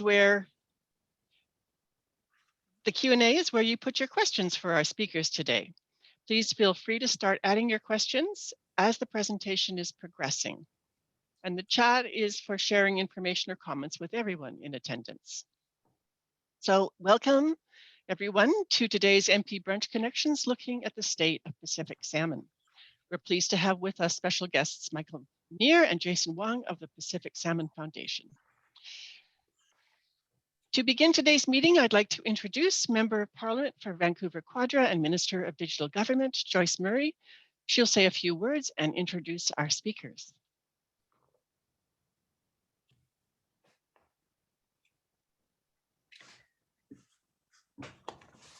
where the Q&A is where you put your questions for our speakers today. Please feel free to start adding your questions as the presentation is progressing. And the chat is for sharing information or comments with everyone in attendance. So welcome everyone to today's MP Brunch Connections, looking at the state of Pacific salmon. We're pleased to have with us special guests Meneer and Jason Hwang of the Pacific Salmon Foundation. To begin today's meeting, I'd like to introduce Member of Parliament for Vancouver Quadra and Minister of Digital Government, Joyce Murray. She'll say a few words and introduce our speakers.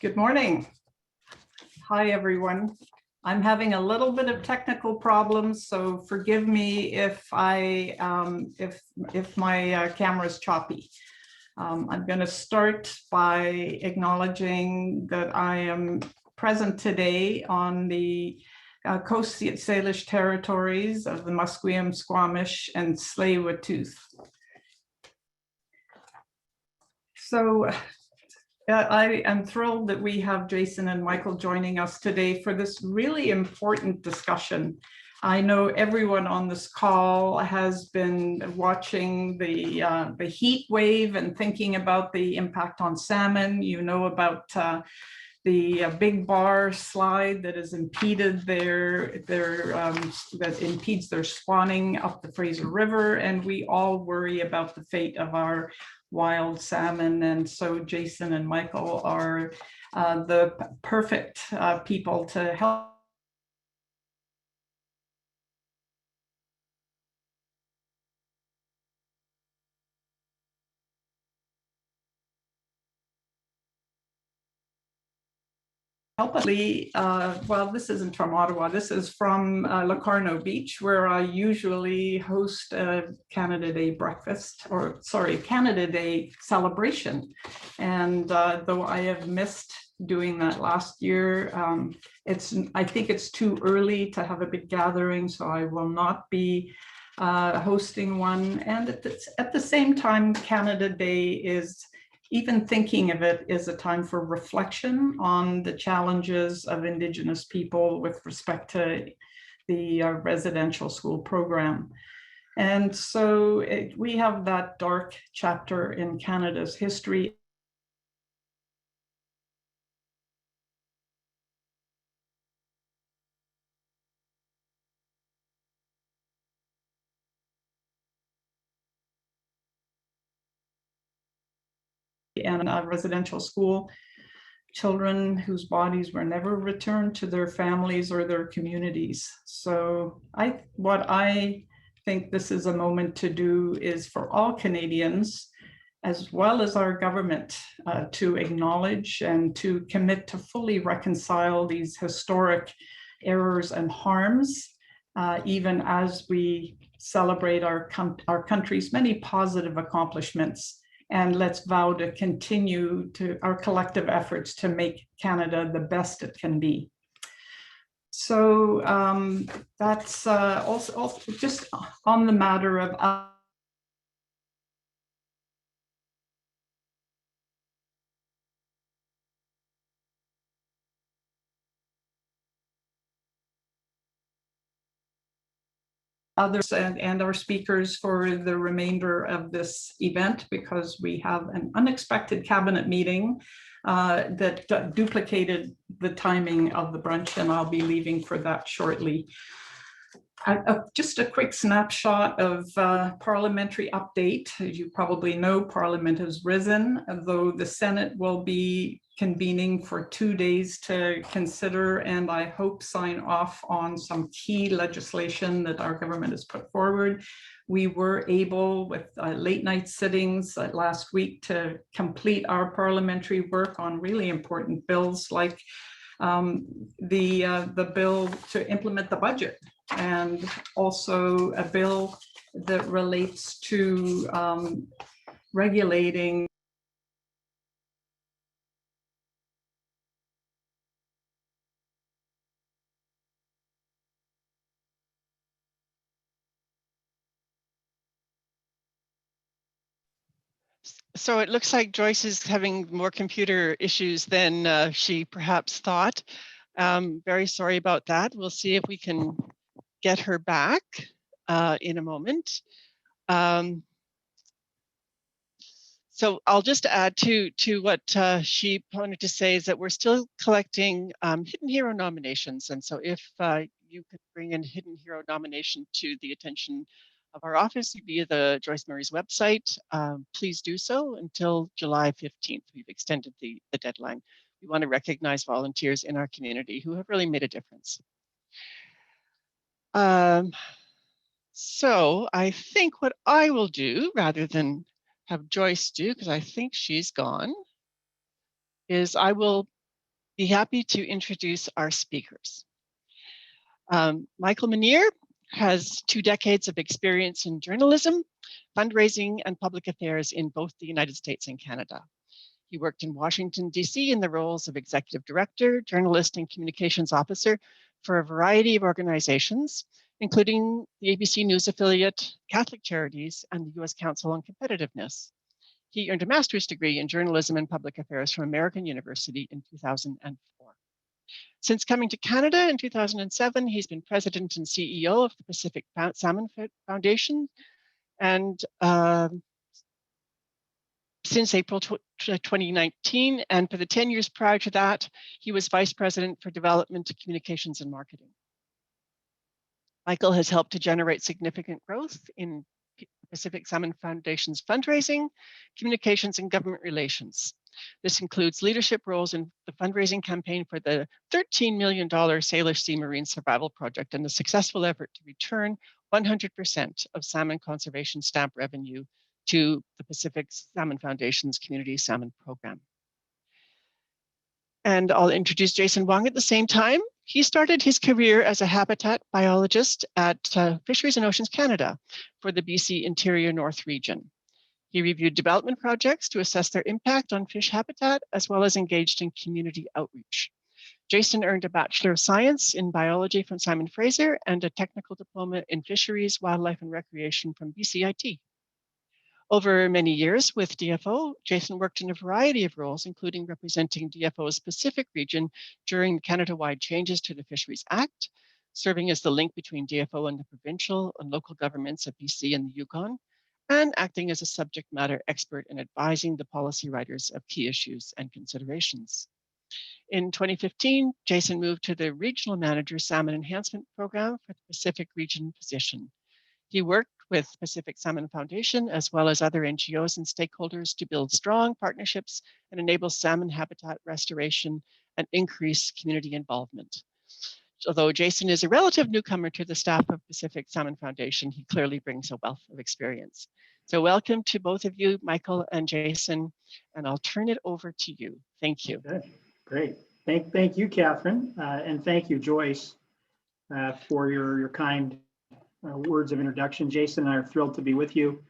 Good morning. Hi, everyone. I'm having a little bit of technical problems, so forgive me if my camera is choppy. I'm going to start by acknowledging that I am present today on the Coast Salish territories of the Musqueam, Squamish, and Tsleil-Waututh. So I am thrilled that we have Jason and Michael joining us today for this really important discussion. I know everyone on this call has been watching the heat wave and thinking about the impact on salmon. You know about the big bar slide that has impeded that impedes their spawning up the Fraser River, and we all worry about the fate of our wild salmon. And so Jason and Michael are the perfect people to help us. Well, this isn't from Ottawa. This is from Locarno Beach, where I usually host a Canada Day breakfast, or sorry, Canada Day celebration. And though I have missed doing that last year, I think it's too early to have a big gathering, so I will not be hosting one. And at the same time, Canada Day is, even thinking of it, is a time for reflection on the challenges of Indigenous people with respect to the residential school program. And so we have that dark chapter in Canada's history. And a residential school, children whose bodies were never returned to their families or their communities. So what I think this is a moment to do is for all Canadians, as well as our government, to acknowledge and to commit to fully reconcile these historic errors and harms, even as we celebrate our country's many positive accomplishments. And let's vow to continue to our collective efforts to make Canada the best it can be. So that's also just on the matter of others and our speakers for the remainder of this event, because we have an unexpected cabinet meeting that duplicated the timing of the brunch, and I'll be leaving for that shortly. Just a quick snapshot of parliamentary update. As you probably know, Parliament has risen, though the Senate will be convening for 2 days to consider and I hope sign off on some key legislation that our government has put forward. We were able, with late night sittings last week, to complete our parliamentary work on really important bills like the bill to implement the budget, and also a bill that relates to regulating So it looks like Joyce is having more computer issues than she perhaps thought. Very sorry about that. We'll see if we can get her back in a moment. So I'll just add to what she wanted to say is that we're still collecting Hidden Hero nominations. And so if you could bring in Hidden Hero nomination to the attention of our office via the Joyce Murray's website, please do so until July 15th. We've extended the deadline. We want to recognize volunteers in our community who have really made a difference. So I think what I will do, rather than have Joyce do, because I think she's gone, is I will be happy to introduce our speakers. Michael Meneer has 2 decades of experience in journalism, fundraising, and public affairs in both the United States and Canada. He worked in Washington, D.C. in the roles of executive director, journalist, and communications officer for a variety of organizations, including the ABC News affiliate, Catholic Charities, and the U.S. Council on Competitiveness. He earned a master's degree in journalism and public affairs from American University in 2004. Since coming to Canada in 2007, he's been president and CEO of the Pacific Salmon Foundation, and since April 2019, and for the 10 years prior to that, he was vice president for development, communications, and marketing. Michael has helped to generate significant growth in Pacific Salmon Foundation's fundraising, communications, and government relations. This includes leadership roles in the fundraising campaign for the $13 million Salish Sea Marine Survival Project and the successful effort to return 100% of salmon conservation stamp revenue to the Pacific Salmon Foundation's Community Salmon Program. And I'll introduce Jason Hwang at the same time. He started his career as a habitat biologist at Fisheries and Oceans Canada for the BC Interior North region. He reviewed development projects to assess their impact on fish habitat, as well as engaged in community outreach. Jason earned a Bachelor of Science in Biology from Simon Fraser and a technical diploma in Fisheries, Wildlife, and Recreation from BCIT. Over many years with DFO, Jason worked in a variety of roles, including representing DFO's Pacific region during Canada-wide changes to the Fisheries Act, serving as the link between DFO and the provincial and local governments of BC and the Yukon, and acting as a subject matter expert in advising the policy writers of key issues and considerations. In 2015, Jason moved to the Regional Manager Salmon Enhancement Program for the Pacific Region position. He worked with Pacific Salmon Foundation, as well as other NGOs and stakeholders, to build strong partnerships and enable salmon habitat restoration and increase community involvement. Although Jason is a relative newcomer to the staff of Pacific Salmon Foundation, he clearly brings a wealth of experience. So welcome to both of you, Michael and Jason, and I'll turn it over to you. Thank you. Okay, great. Thank you, Catherine, and thank you, Joyce, for your kind words of introduction. Jason and I are thrilled to be with you.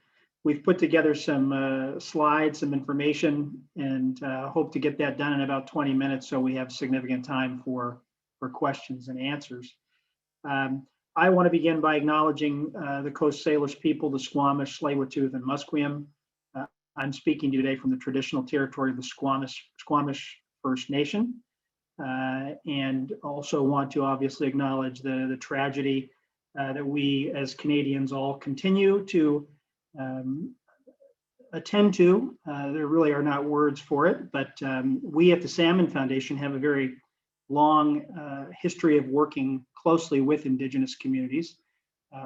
We've put together some slides, some information, and hope to get that done in about 20 minutes so we have significant time for questions and answers. I want to begin by acknowledging the Coast Salish people, the Squamish, Tsleil-Waututh, and Musqueam. I'm speaking today from the traditional territory of the Squamish First Nation, and also want to obviously acknowledge the tragedy that we as Canadians all continue to attend to. There really are not words for it, but we at the Salmon Foundation have a very long history of working closely with Indigenous communities.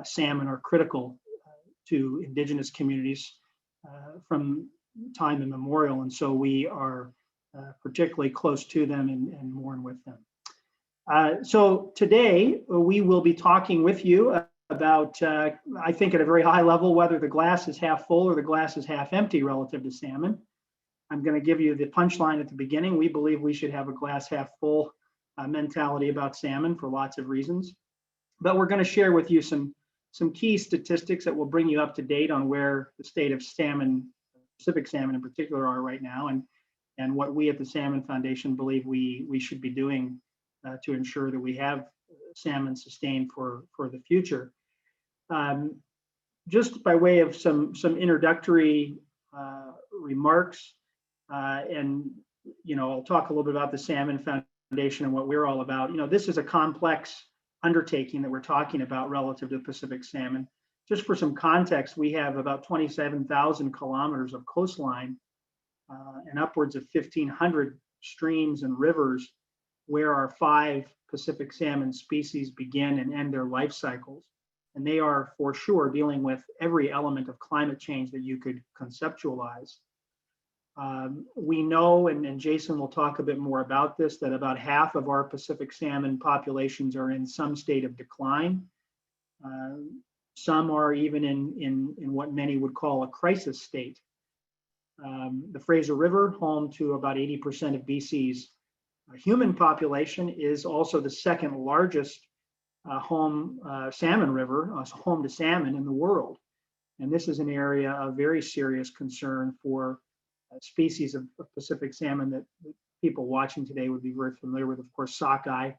Salmon are critical to Indigenous communities from time immemorial, and so we are particularly close to them and mourn with them. So today we will be talking with you about, I think at a very high level, whether the glass is half full or the glass is half empty relative to salmon. I'm going to give you the punchline at the beginning. We believe we should have a glass half full mentality about salmon for lots of reasons. But we're going to share with you some key statistics that will bring you up to date on where the state of salmon, Pacific salmon in particular, are right now, and what we at the Salmon Foundation believe we should be doing to ensure that we have salmon sustained for the future. Just by way of some introductory remarks. And, I'll talk a little bit about the Salmon Foundation and what we're all about. This is a complex undertaking that we're talking about relative to Pacific salmon. Just for some context, we have about 27,000 kilometers of coastline and upwards of 1,500 streams and rivers where our 5 Pacific salmon species begin and end their life cycles. And they are for sure dealing with every element of climate change that you could conceptualize. We know, and Jason will talk a bit more about this, that about half of our Pacific salmon populations are in some state of decline. Some are even in what many would call a crisis state. The Fraser River, home to about 80% of BC's human population, is also the second largest home salmon river, home to salmon in the world. And this is an area of very serious concern for species of Pacific salmon that people watching today would be very familiar with, of course, sockeye,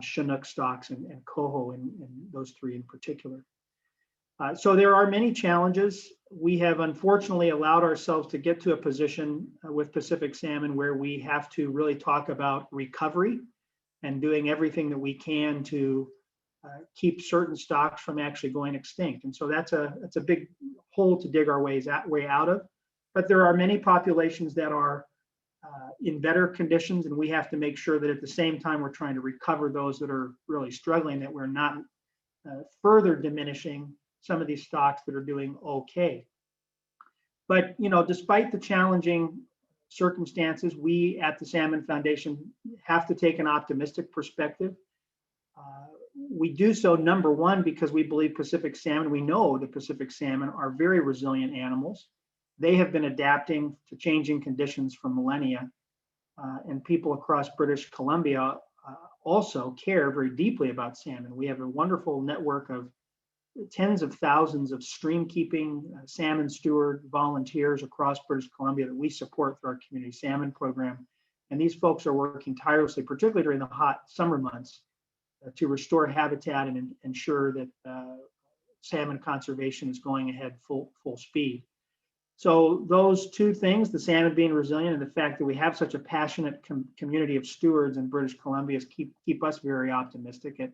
Chinook stocks, and coho, and those 3 in particular. So there are many challenges. We have unfortunately allowed ourselves to get to a position with Pacific salmon where we have to really talk about recovery and doing everything that we can to keep certain stocks from actually going extinct. And so that's a big hole to dig our way out of. But there are many populations that are in better conditions, and we have to make sure that at the same time we're trying to recover those that are really struggling, that we're not further diminishing some of these stocks that are doing okay. But despite the challenging circumstances, we at the Salmon Foundation have to take an optimistic perspective. We do so, number one, because we believe Pacific salmon, we know the Pacific salmon are very resilient animals. They have been adapting to changing conditions for millennia, and people across British Columbia also care very deeply about salmon. We have a wonderful network of tens of thousands of stream keeping salmon steward volunteers across British Columbia that we support through our community salmon program. And these folks are working tirelessly, particularly during the hot summer months, to restore habitat and ensure that salmon conservation is going ahead full speed. So those 2 things, the salmon being resilient and the fact that we have such a passionate community of stewards in British Columbia, keep us very optimistic at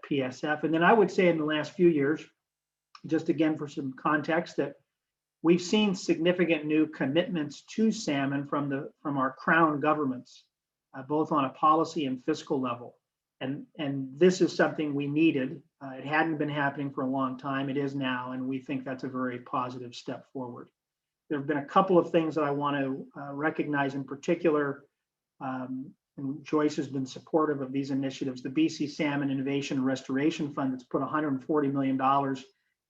PSF. And then I would say in the last few years, just again for some context, that we've seen significant new commitments to salmon from our crown governments, both on a policy and fiscal level. And this is something we needed. It hadn't been happening for a long time. It is now, and we think that's a very positive step forward. There have been a couple of things that I want to recognize in particular, and Joyce has been supportive of these initiatives. The BC Salmon Innovation and Restoration Fund that's put $140 million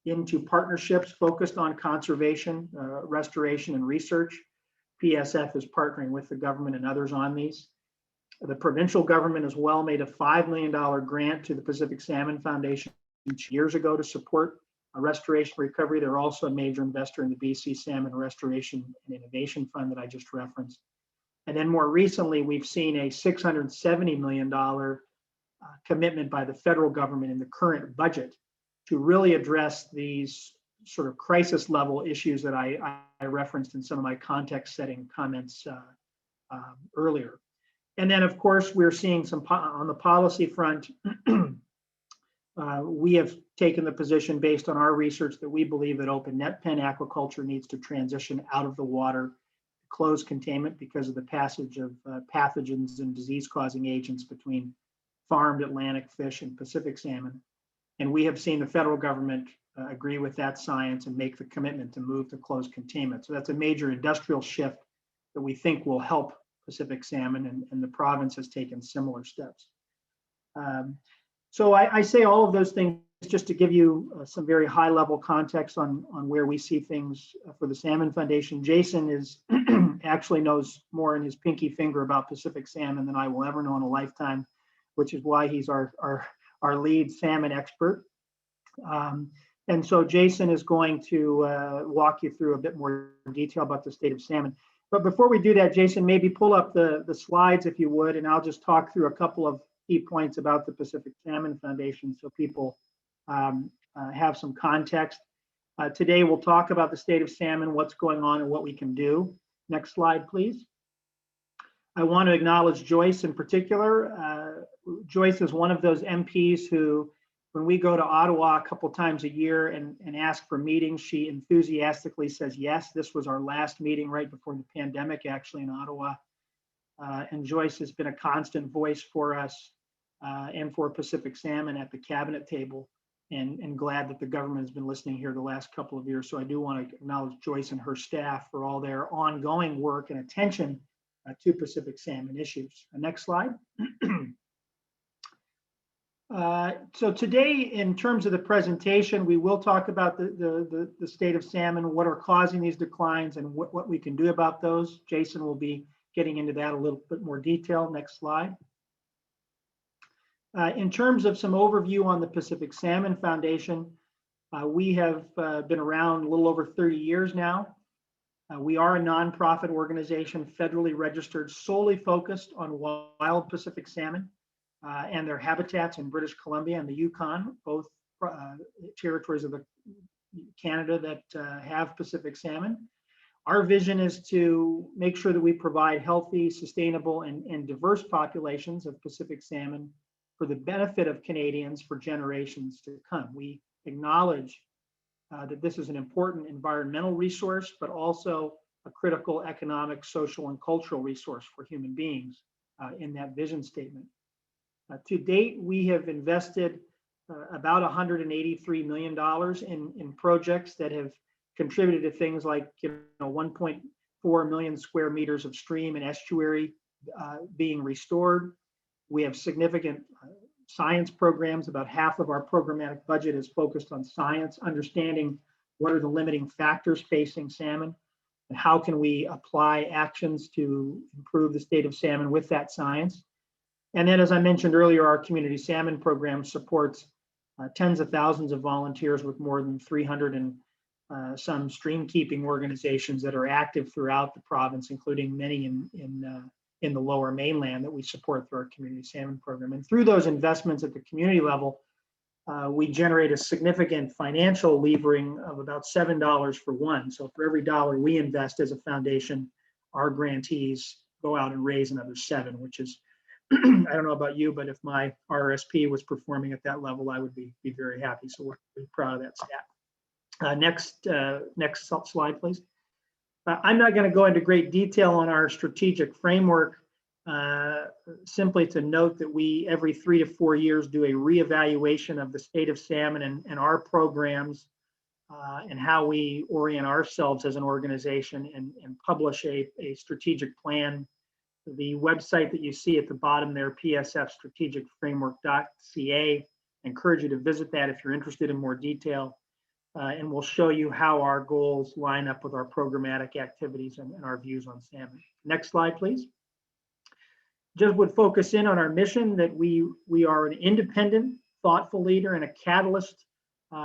into partnerships focused on conservation, restoration, and research. PSF is partnering with the government and others on these. The provincial government as well made a $5 million grant to the Pacific Salmon Foundation years ago to support a restoration recovery. They're also a major investor in the BC Salmon Restoration and Innovation Fund that I just referenced. And then more recently, we've seen a $670 million commitment by the federal government in the current budget to really address these sort of crisis level issues that I referenced in some of my context setting comments earlier. And then, of course, we're seeing some on the policy front. We have taken the position based on our research that we believe that open net pen aquaculture needs to transition out of the water, closed containment, because of the passage of pathogens and disease-causing agents between farmed Atlantic fish and Pacific salmon. And we have seen the federal government agree with that science and make the commitment to move to closed containment. So that's a major industrial shift that we think will help Pacific salmon, and the province has taken similar steps. So I say all of those things just to give you some very high level context on where we see things for the Salmon Foundation. Jason is actually knows more in his pinky finger about Pacific salmon than I will ever know in a lifetime, which is why he's our lead salmon expert. And so Jason is going to walk you through a bit more detail about the state of salmon. But before we do that, Jason, maybe pull up the slides if you would, and I'll just talk through a couple of key points about the Pacific Salmon Foundation so people have some context. Today, we'll talk about the state of salmon, what's going on and what we can do. Next slide, please. I want to acknowledge Joyce in particular. Joyce is one of those MPs who, when we go to Ottawa a couple times a year and ask for meetings, she enthusiastically says yes. This was our last meeting right before the pandemic, actually, in Ottawa. And Joyce has been a constant voice for us and for Pacific salmon at the cabinet table, and glad that the government has been listening here the last couple of years. So I do want to acknowledge Joyce and her staff for all their ongoing work and attention to Pacific salmon issues. Next slide. So today, in terms of the presentation, we will talk about the state of salmon, what are causing these declines, and what we can do about those. Jason will be getting into that a little bit more detail. Next slide. In terms of some overview on the Pacific Salmon Foundation, we have been around a little over 30 years now. We are a nonprofit organization, federally registered, solely focused on wild Pacific salmon and their habitats in British Columbia and the Yukon, both territories of Canada that have Pacific salmon. Our vision is to make sure that we provide healthy, sustainable, and diverse populations of Pacific salmon for the benefit of Canadians for generations to come. We acknowledge that this is an important environmental resource, but also a critical economic, social, and cultural resource for human beings in that vision statement. To date, we have invested about $183 million in projects that have contributed to things like 1.4 million square meters of stream and estuary being restored. We have significant science programs. About half of our programmatic budget is focused on science, understanding what are the limiting factors facing salmon and how can we apply actions to improve the state of salmon with that science. And then, as I mentioned earlier, our community salmon program supports tens of thousands of volunteers with more than 300 and some stream keeping organizations that are active throughout the province, including many in the lower mainland that we support through our community salmon program. And through those investments at the community level, we generate a significant financial levering of about $7 for one. So for every dollar we invest as a foundation, our grantees go out and raise another $7, which is, I don't know about you, but if my RRSP was performing at that level, I would be very happy. So we're really proud of that stat. Next slide, please. I'm not going to go into great detail on our strategic framework, simply to note that we, every 3 to 4 years, do a reevaluation of the state of salmon and our programs and how we orient ourselves as an organization and publish a strategic plan. The website that you see at the bottom there, psfstrategicframework.ca, I encourage you to visit that if you're interested in more detail. And we'll show you how our goals line up with our programmatic activities and our views on salmon. Next slide, please. Just would focus in on our mission that we are an independent, thoughtful leader and a catalyst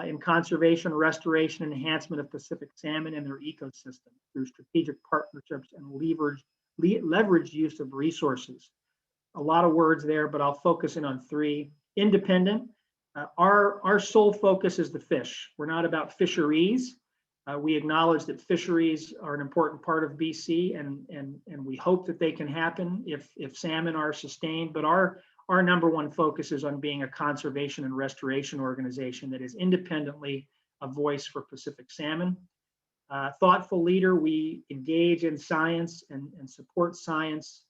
in conservation, restoration, and enhancement of Pacific salmon and their ecosystem through strategic partnerships and leveraged use of resources. A lot of words there, but I'll focus in on 3. Independent. Our sole focus is the fish. We're not about fisheries. We acknowledge that fisheries are an important part of BC, and we hope that they can happen if salmon are sustained. But our number one focus is on being a conservation and restoration organization that is independently a voice for Pacific salmon. Thoughtful leader, we engage in science and support science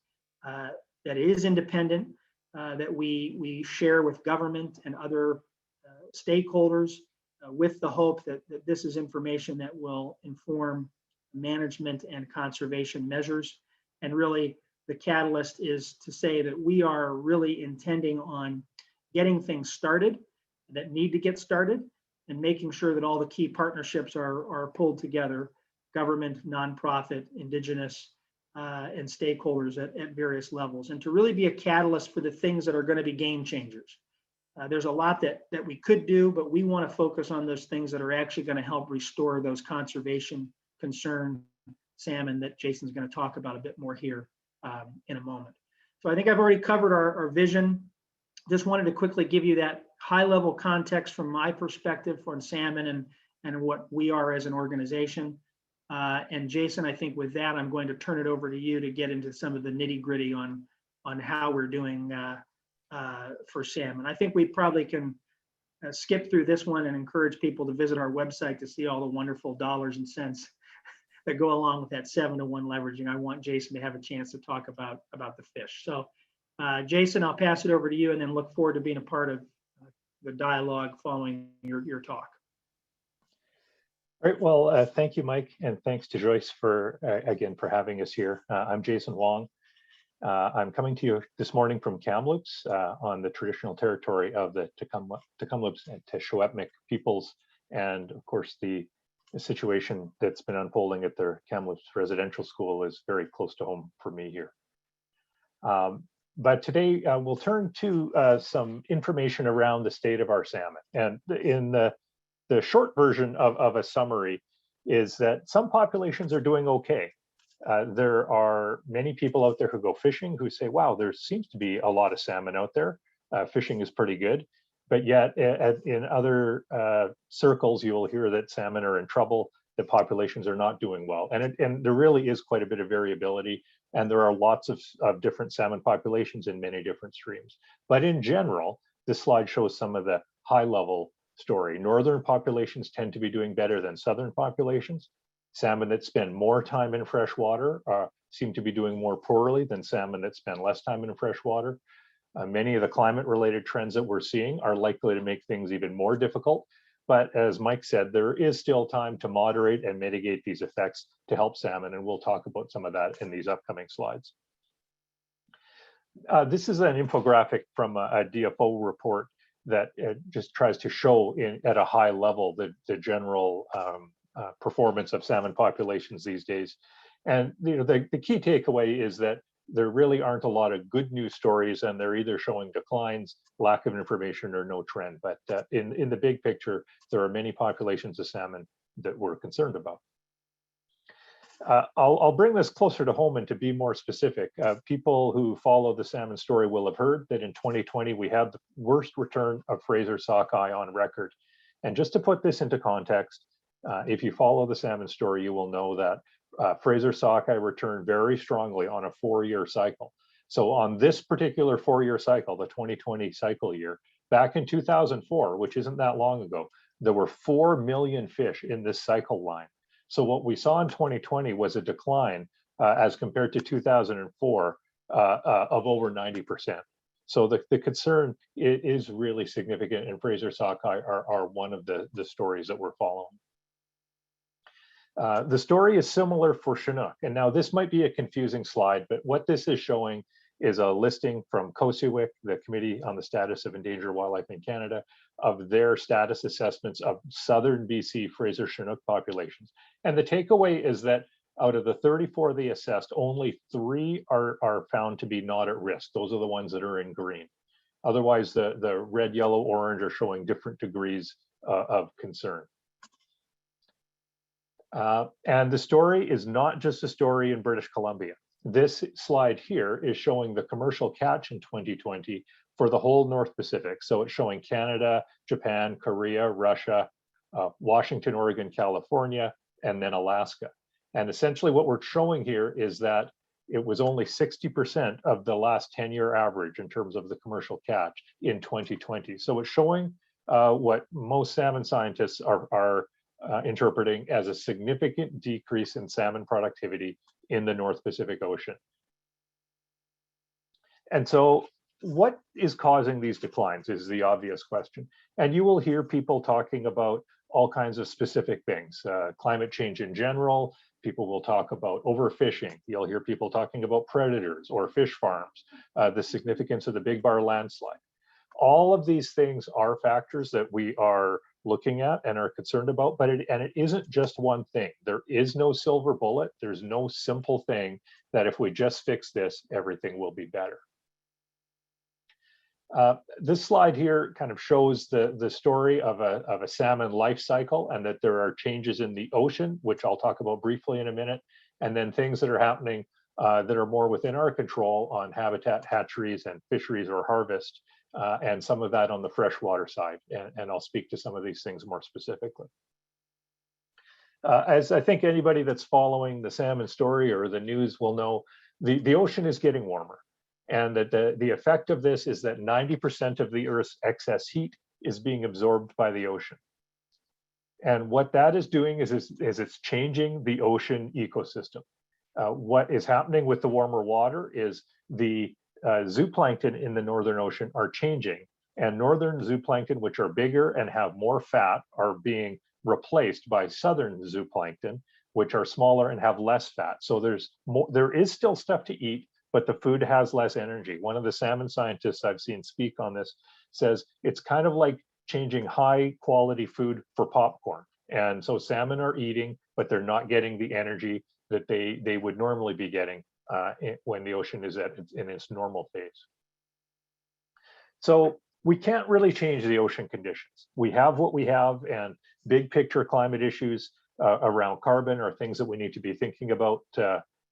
that is independent. That we share with government and other stakeholders with the hope that this is information that will inform management and conservation measures. And really, the catalyst is to say that we are really intending on getting things started that need to get started and making sure that all the key partnerships are pulled together, government, nonprofit, Indigenous, and stakeholders at various levels, and to really be a catalyst for the things that are going to be game changers. There's a lot that we could do, but we want to focus on those things that are actually going to help restore those conservation concerned salmon that Jason's going to talk about a bit more here in a moment. So I think I've already covered our vision. Just wanted to quickly give you that high level context from my perspective on salmon and what we are as an organization. And Jason, I think with that, I'm going to turn it over to you to get into some of the nitty gritty on how we're doing for salmon. I think we probably can skip through this one and encourage people to visit our website to see all the wonderful dollars and cents that go along with that 7-to-1 leveraging. I want Jason to have a chance to talk about the fish. So Jason, I'll pass it over to you and then look forward to being a part of the dialogue following your talk. Great. Well, thank you, Mike, and thanks to Joyce for again for having us here. I'm Jason Hwang. I'm coming to you this morning from Kamloops on the traditional territory of the Tk'emlúps and Teshwetmik peoples, and of course the situation that's been unfolding at their Kamloops residential school is very close to home for me here. But today we'll turn to some information around the state of our salmon, and in the short version of a summary is that some populations are doing okay. There are many people out there who go fishing who say, wow, there seems to be a lot of salmon out there. Fishing is pretty good. But yet in other circles, you will hear that salmon are in trouble, that populations are not doing well. And there really is quite a bit of variability. And there are lots of different salmon populations in many different streams. But in general, this slide shows some of the high level story. Northern populations tend to be doing better than southern populations. Salmon that spend more time in fresh water seem to be doing more poorly than salmon that spend less time in fresh water. Many of the climate related trends that we're seeing are likely to make things even more difficult. But as Mike said, there is still time to moderate and mitigate these effects to help salmon. And we'll talk about some of that in these upcoming slides. This is an infographic from a DFO report that just tries to show at a high level the general performance of salmon populations these days. And the key takeaway is that there really aren't a lot of good news stories, and they're either showing declines, lack of information, or no trend. But in the big picture, there are many populations of salmon that we're concerned about. I'll bring this closer to home and to be more specific. People who follow the salmon story will have heard that in 2020, we had the worst return of Fraser sockeye on record. And just to put this into context, if you follow the salmon story, you will know that Fraser sockeye returned very strongly on a 4-year cycle. So on this particular 4-year cycle, the 2020 cycle year, back in 2004, which isn't that long ago, there were 4 million fish in this cycle line. So what we saw in 2020 was a decline as compared to 2004 of over 90%. So the concern is really significant, and Fraser sockeye are one of the stories that we're following. The story is similar for Chinook, and now this might be a confusing slide, but what this is showing is a listing from COSEWIC, the Committee on the Status of Endangered Wildlife in Canada, of their status assessments of southern BC Fraser Chinook populations. And the takeaway is that out of the 34 they assessed, only 3 are found to be not at risk. Those are the ones that are in green. Otherwise, the red, yellow, orange are showing different degrees of concern. And the story is not just a story in British Columbia. This slide here is showing the commercial catch in 2020 for the whole North Pacific. So it's showing Canada, Japan, Korea, Russia, Washington, Oregon, California, and then Alaska. And essentially what we're showing here is that it was only 60% of the last 10-year average in terms of the commercial catch in 2020. So it's showing what most salmon scientists are interpreting as a significant decrease in salmon productivity in the North Pacific Ocean. And so what is causing these declines is the obvious question. And you will hear people talking about all kinds of specific things, climate change in general. People will talk about overfishing. You'll hear people talking about predators or fish farms, the significance of the Big Bar landslide. All of these things are factors that we are looking at and are concerned about, but it isn't just one thing. There is no silver bullet. There's no simple thing that if we just fix this, everything will be better. This slide here kind of shows the story of a salmon life cycle, and that there are changes in the ocean, which I'll talk about briefly in a minute, and then things that are happening that are more within our control on habitat hatcheries and fisheries or harvest, and some of that on the freshwater side. And I'll speak to some of these things more specifically. As I think anybody that's following the salmon story or the news will know, the ocean is getting warmer. And that the effect of this is that 90% of the Earth's excess heat is being absorbed by the ocean. And what that is doing is it's changing the ocean ecosystem. What is happening with the warmer water is the zooplankton in the Northern Ocean are changing. And northern zooplankton, which are bigger and have more fat, are being replaced by southern zooplankton, which are smaller and have less fat. So there is still stuff to eat, but the food has less energy. One of the salmon scientists I've seen speak on this says it's kind of like changing high quality food for popcorn. And so salmon are eating, but they're not getting the energy that they would normally be getting when the ocean is in its normal phase. So we can't really change the ocean conditions. We have what we have, and big picture climate issues around carbon are things that we need to be thinking about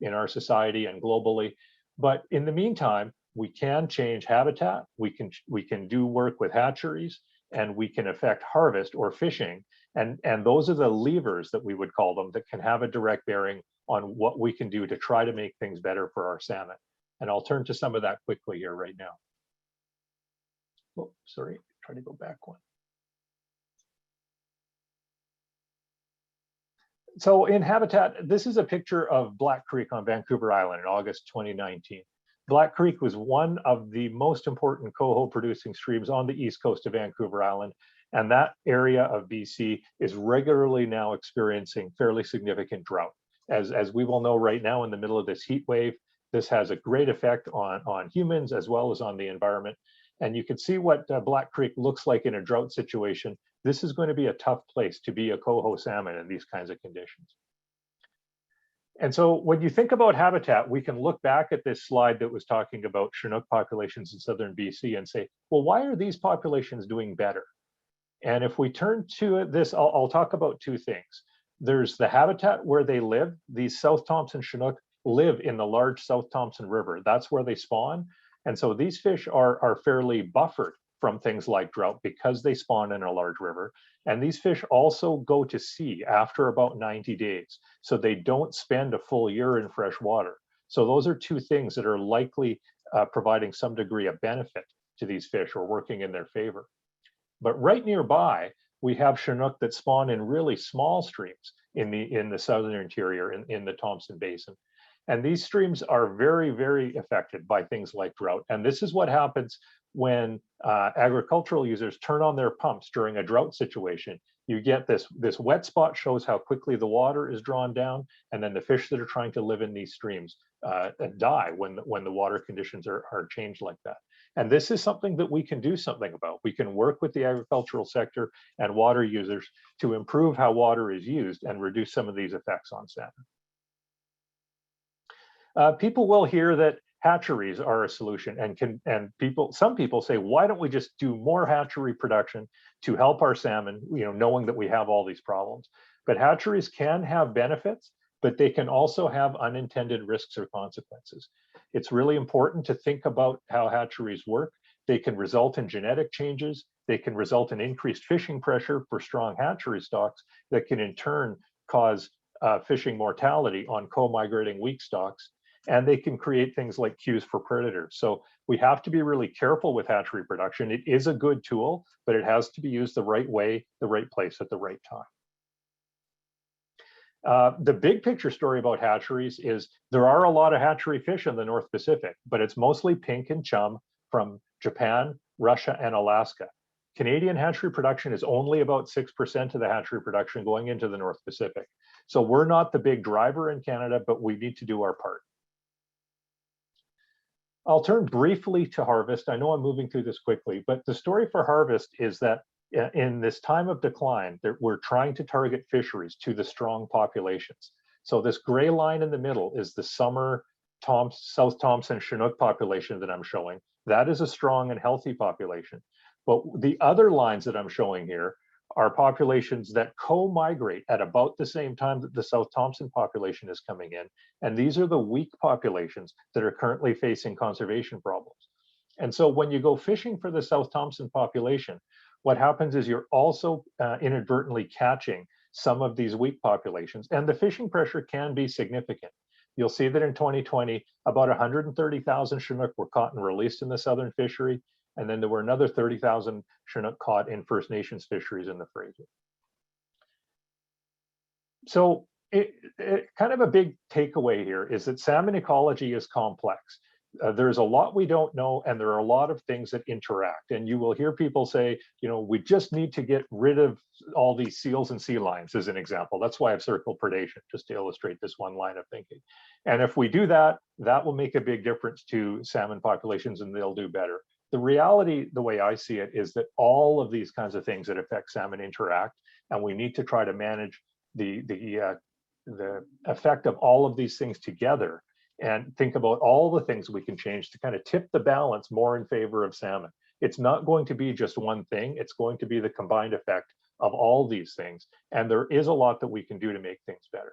in our society and globally. But in the meantime, we can change habitat, we can do work with hatcheries, and we can affect harvest or fishing. And those are the levers that we would call them that can have a direct bearing on what we can do to try to make things better for our salmon. And I'll turn to some of that quickly here right now. Oh, sorry, try to go back one. So in habitat, this is a picture of Black Creek on Vancouver Island in August 2019. Black Creek was one of the most important coho producing streams on the east coast of Vancouver Island. And that area of BC is regularly now experiencing fairly significant drought. As we will know right now in the middle of this heat wave, this has a great effect on humans as well as on the environment. And you can see what Black Creek looks like in a drought situation. This is going to be a tough place to be a coho salmon in these kinds of conditions. And so when you think about habitat, we can look back at this slide that was talking about Chinook populations in southern BC and say, well, why are these populations doing better? And if we turn to this, I'll talk about two things. There's the habitat where they live. These South Thompson Chinook live in the large South Thompson River. That's where they spawn. And so these fish are fairly buffered from things like drought because they spawn in a large river. And these fish also go to sea after about 90 days. So they don't spend a full year in fresh water. So those are two things that are likely providing some degree of benefit to these fish or working in their favor. But right nearby, we have Chinook that spawn in really small streams in the southern interior in the Thompson Basin. And these streams are very, very affected by things like drought. And this is what happens when agricultural users turn on their pumps during a drought situation. You get this wet spot shows how quickly the water is drawn down, and then the fish that are trying to live in these streams die when the water conditions are changed like that. And this is something that we can do something about. We can work with the agricultural sector and water users to improve how water is used and reduce some of these effects on salmon. People will hear that hatcheries are a solution, and some people say, why don't we just do more hatchery production to help our salmon, knowing that we have all these problems. But hatcheries can have benefits, but they can also have unintended risks or consequences. It's really important to think about how hatcheries work. They can result in genetic changes. They can result in increased fishing pressure for strong hatchery stocks that can in turn cause fishing mortality on co-migrating weak stocks. And they can create things like cues for predators. So we have to be really careful with hatchery production. It is a good tool, but it has to be used the right way, the right place at the right time. The big picture story about hatcheries is there are a lot of hatchery fish in the North Pacific, but it's mostly pink and chum from Japan, Russia, and Alaska. Canadian hatchery production is only about 6% of the hatchery production going into the North Pacific. So we're not the big driver in Canada, but we need to do our part. I'll turn briefly to harvest. I know I'm moving through this quickly, but the story for harvest is that in this time of decline, we're trying to target fisheries to the strong populations. So this gray line in the middle is the summer South Thompson Chinook population that I'm showing. That is a strong and healthy population. But the other lines that I'm showing here are populations that co-migrate at about the same time that the South Thompson population is coming in. And these are the weak populations that are currently facing conservation problems. And so when you go fishing for the South Thompson population, what happens is you're also inadvertently catching some of these weak populations. And the fishing pressure can be significant. You'll see that in 2020, about 130,000 Chinook were caught and released in the southern fishery. And then there were another 30,000 Chinook caught in First Nations fisheries in the Fraser. So kind of a big takeaway here is that salmon ecology is complex. There's a lot we don't know, and there are a lot of things that interact. And you will hear people say, you know, we just need to get rid of all these seals and sea lions, as an example. That's why I've circled predation, just to illustrate this one line of thinking. And if we do that, that will make a big difference to salmon populations, and they'll do better. The reality, the way I see it, is that all of these kinds of things that affect salmon interact, and we need to try to manage the effect of all of these things together and think about all the things we can change to kind of tip the balance more in favor of salmon. It's not going to be just one thing. It's going to be the combined effect of all these things. And there is a lot that we can do to make things better.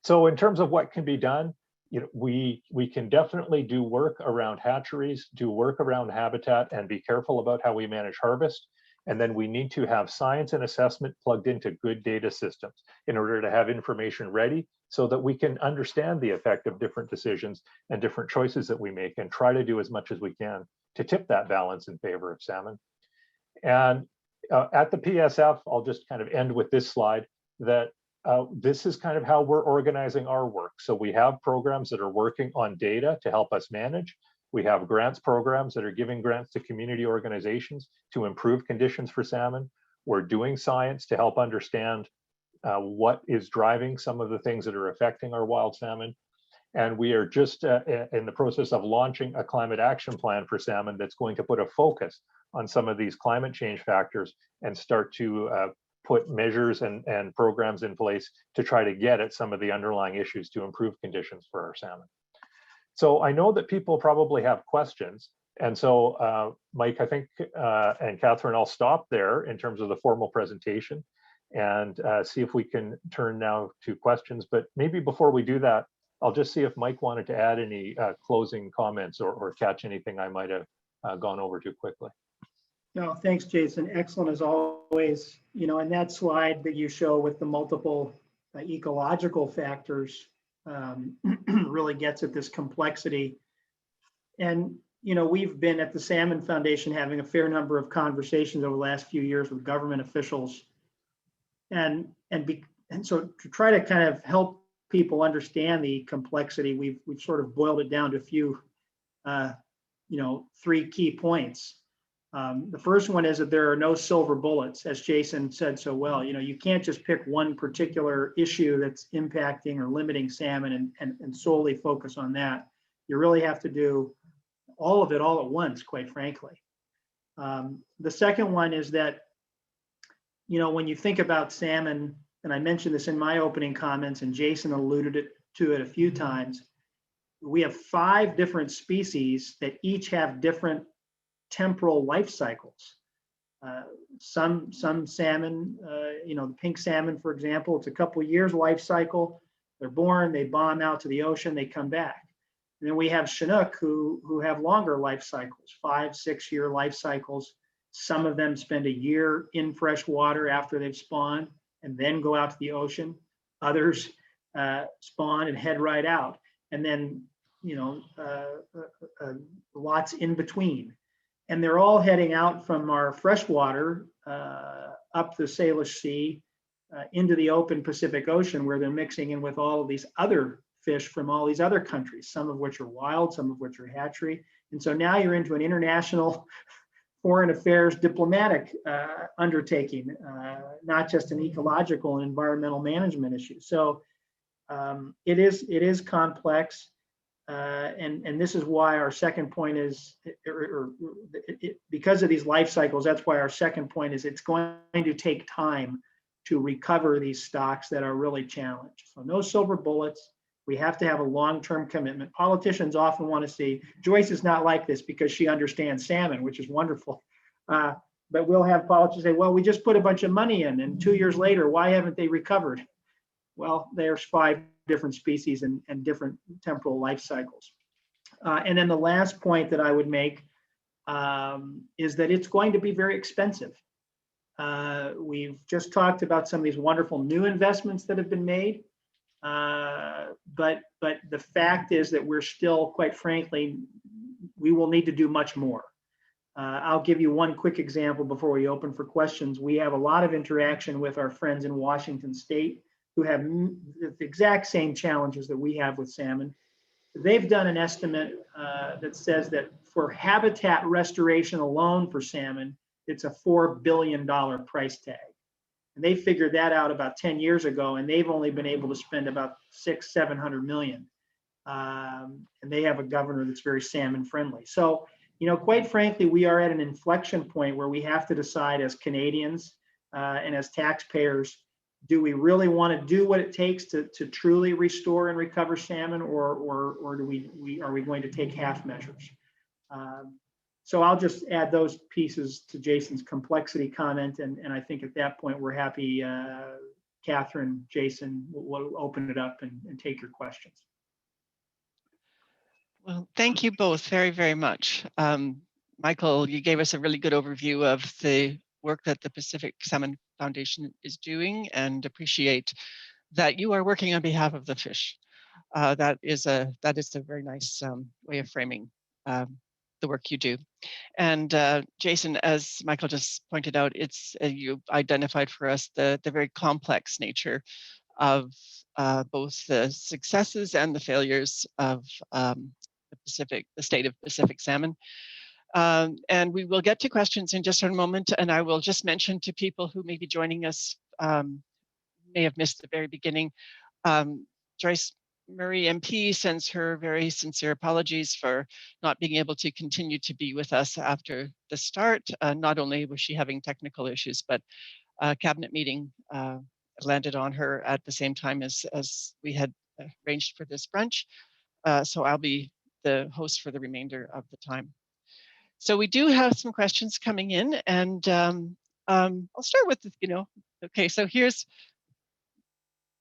So in terms of what can be done, you know, we can definitely do work around hatcheries, do work around habitat, and be careful about how we manage harvest. And then we need to have science and assessment plugged into good data systems in order to have information ready so that we can understand the effect of different decisions and different choices that we make and try to do as much as we can to tip that balance in favor of salmon. And at the PSF, I'll just kind of end with this slide, that this is kind of how we're organizing our work. So we have programs that are working on data to help us manage. We have grants programs that are giving grants to community organizations to improve conditions for salmon. We're doing science to help understand what is driving some of the things that are affecting our wild salmon. And we are just in the process of launching a climate action plan for salmon that's going to put a focus on some of these climate change factors and start to put measures and programs in place to try to get at some of the underlying issues to improve conditions for our salmon. So I know that people probably have questions. And so Mike, I think, and Catherine, I'll stop there in terms of the formal presentation and see if we can turn now to questions. But maybe before we do that, I'll just see if Mike wanted to add any closing comments or catch anything I might have gone over too quickly. No, thanks, Jason. Excellent as always. You know, and that slide that you show with the multiple ecological factors really gets at this complexity. And, you know, we've been at the Salmon Foundation having a fair number of conversations over the last few years with government officials. And so to try to kind of help people understand the complexity, we've sort of boiled it down to a few, you know, 3 key points. The first one is that there are no silver bullets, as Jason said so well. You know, you can't just pick one particular issue that's impacting or limiting salmon and solely focus on that. You really have to do all of it all at once, quite frankly. The second one is that, you know, when you think about salmon, and I mentioned this in my opening comments, and Jason alluded to it a few times, we have 5 different species that each have different temporal life cycles. Some salmon, you know, the pink salmon, for example, it's a couple of years life cycle. They're born, they bomb out to the ocean, they come back. And then we have Chinook who have longer life cycles, 5-6 year life cycles. Some of them spend a year in fresh water after they've spawned and then go out to the ocean. Others spawn and head right out. And then, you know, lots in between. And they're all heading out from our freshwater up the Salish Sea into the open Pacific Ocean, where they're mixing in with all of these other fish from all these other countries, some of which are wild, some of which are hatchery. And so now you're into an international foreign affairs diplomatic undertaking, not just an ecological and environmental management issue. So it is complex. And this is why our second point is, because of these life cycles, that's why our second point is it's going to take time to recover these stocks that are really challenged. So no silver bullets. We have to have a long-term commitment. Politicians often want to see, Joyce is not like this because she understands salmon, which is wonderful. But we'll have politicians say, well, we just put a bunch of money in, and 2 years later, why haven't they recovered? Well, there's 5 different species and different temporal life cycles. And then the last point that I would make is that it's going to be very expensive. We've just talked about some of these wonderful new investments that have been made. But the fact is that we're still, quite frankly, we will need to do much more. I'll give you one quick example before we open for questions. We have a lot of interaction with our friends in Washington State who have the exact same challenges that we have with salmon. They've done an estimate that says that for habitat restoration alone for salmon, it's a $4 billion price tag. And they figured that out about 10 years ago, and they've only been able to spend about 600-700 million. And they have a governor that's very salmon friendly. So, you know, quite frankly, we are at an inflection point where we have to decide as Canadians and as taxpayers, do we really want to do what it takes to truly restore and recover salmon, or are we going to take half measures? So I'll just add those pieces to Jason's complexity comment, and I think at that point we're happy, Catherine, Jason, we'll open it up and take your questions. Well, thank you both very, very much. Michael, you gave us a really good overview of the work that the Pacific Salmon Foundation is doing, and appreciate that you are working on behalf of the fish. That is a very nice way of framing the work you do. And Jason, as Michael just pointed out, it's you identified for us the very complex nature of both the successes and the failures of the state of Pacific salmon. And we will get to questions in just a moment, and I will just mention to people who may be joining us, may have missed the very beginning, Joyce Murray MP sends her very sincere apologies for not being able to continue to be with us after the start. Not only was she having technical issues, but a cabinet meeting landed on her at the same time as we had arranged for this brunch. So I'll be the host for the remainder of the time. So we do have some questions coming in, and I'll start with, okay, so here's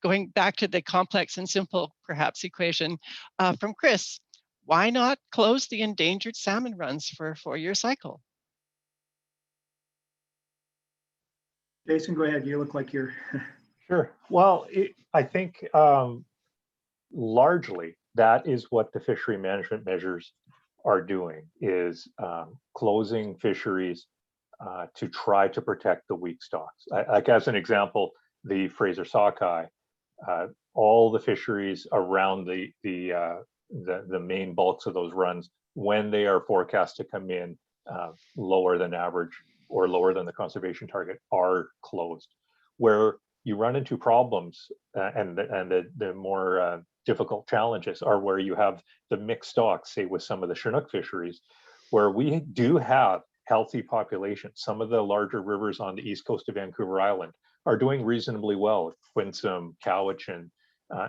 going back to the complex and simple, perhaps, equation from Chris. Why not close the endangered salmon runs for a 4-year cycle? Jason, go ahead. You look like you're... Sure. Well, I think largely that is what the fishery management measures are doing, is closing fisheries to try to protect the weak stocks. Like as an example, the Fraser sockeye, all the fisheries around the main bulks of those runs, when they are forecast to come in lower than average or lower than the conservation target, are closed. Where you run into problems and the more difficult challenges are where you have the mixed stocks, say with some of the Chinook fisheries, where we do have healthy populations. Some of the larger rivers on the east coast of Vancouver Island are doing reasonably well, Quinsam, Cowichan,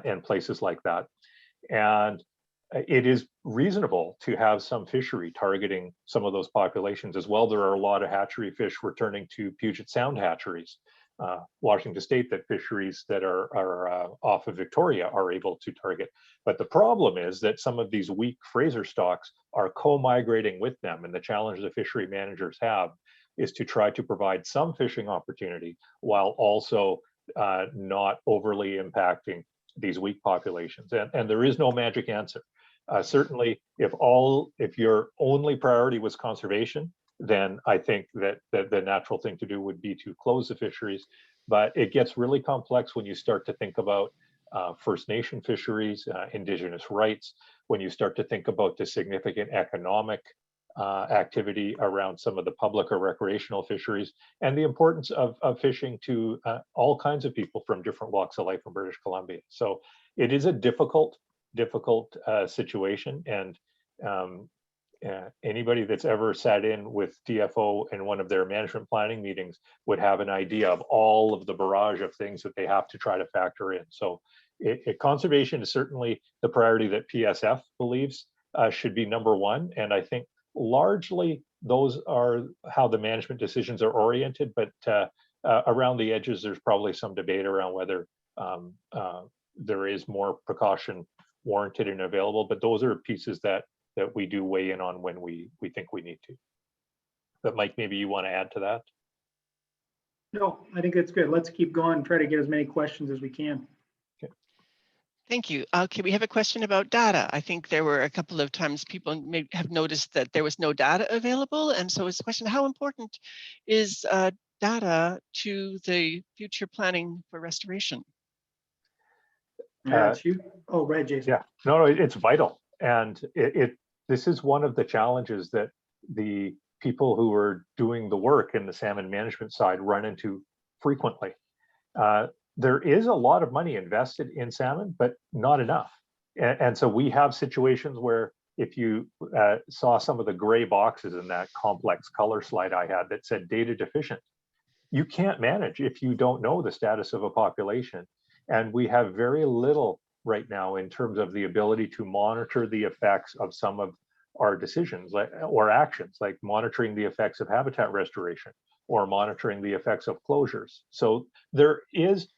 and places like that. And it is reasonable to have some fishery targeting some of those populations as well. There are a lot of hatchery fish returning to Puget Sound hatcheries, Washington State, that fisheries that are off of Victoria are able to target. But the problem is that some of these weak Fraser stocks are co-migrating with them. And the challenge the fishery managers have is to try to provide some fishing opportunity while also not overly impacting these weak populations. And there is no magic answer. Certainly, if your only priority was conservation, then I think that the natural thing to do would be to close the fisheries. But it gets really complex when you start to think about First Nation fisheries, Indigenous rights, when you start to think about the significant economic activity around some of the public or recreational fisheries, and the importance of fishing to all kinds of people from different walks of life in British Columbia. So it is a difficult situation, and anybody that's ever sat in with DFO in one of their management planning meetings would have an idea of all of the barrage of things that they have to try to factor in. So conservation is certainly the priority that PSF believes should be number one, and I think largely those are how the management decisions are oriented, but around the edges there's probably some debate around whether there is more precaution warranted and available, but those are pieces that we do weigh in on when we think we need to. But Mike, maybe you want to add to that? No, I think that's good. Let's keep going, try to get as many questions as we can. Thank you. Okay, we have a question about data. I think there were a couple of times people may have noticed that there was no data available. And so it's a question, how important is data to the future planning for restoration? Yeah, it's you. Oh, right, Jason. Yeah, no, it's vital. And this is one of the challenges that the people who are doing the work in the salmon management side run into frequently. There is a lot of money invested in salmon, but not enough. And so we have situations where if you saw some of the gray boxes in that complex color slide I had that said data deficient, you can't manage if you don't know the status of a population. And we have very little right now in terms of the ability to monitor the effects of some of our decisions or actions, like monitoring the effects of habitat restoration or monitoring the effects of closures. So there is